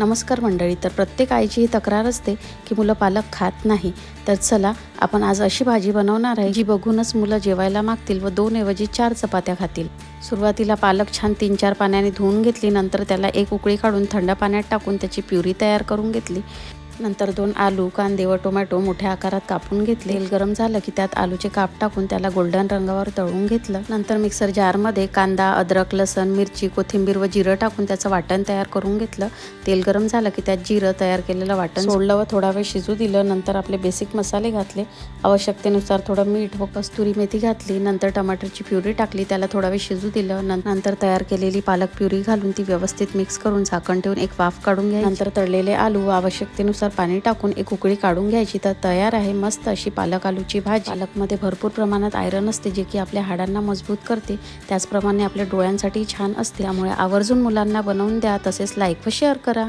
नमस्कार मंडळी. तर प्रत्येक आईची ही तक्रार असते की मुलं पालक खात नाही. तर चला आपण आज अशी भाजी बनवणार आहे जी बघूनच मुलं जेवायला मागतील व 2 ऐवजी 4 चपात्या खातील. सुरुवातीला पालक छान 3-4 पाण्याने धुवून घेतली. नंतर त्याला एक उकळी काढून थंड पाण्यात टाकून त्याची प्युरी तयार करून घेतली. नंतर 2 आलू, कांदे व टोमॅटो मोठ्या आकारात कापून घेतले. तेल गरम झालं की त्यात आलूचे काप टाकून त्याला गोल्डन रंगावर तळून घेतलं. नंतर मिक्सर जारमध्ये कांदा, अद्रक, लसण, मिरची, कोथिंबीर व जिरं टाकून त्याचं वाटण तयार करून घेतलं. तेल गरम झालं की त्यात जिरं, तयार केलेलं वाटण सोडलं व थोडा वेळ शिजू दिलं. नंतर आपले बेसिक मसाले घातले. आवश्यकतेनुसार थोडं मीठ व कस्तुरी मेथी घातली. नंतर टमाटरची प्युरी टाकली. त्याला थोडा वेळ शिजू दिलं. नंतर तयार केलेली पालक प्युरी घालून ती व्यवस्थित मिक्स करून झाकण ठेवून एक वाफ काढून घ्यायची. नंतर तळलेले आलू व आवश्यकतेनुसार पाणी टाकून एक उकळी काढून घ्यायची. तर तयार आहे मस्त अशी पालक आलूची भाजी. पालकमध्ये भरपूर प्रमाणात आयरन असते जे की आपल्या हाडांना मजबूत करते. त्याचप्रमाणे आपल्या डोळ्यांसाठी छान असते. त्यामुळे आवर्जून मुलांना बनवून द्या. तसेच लाईक व शेअर करा.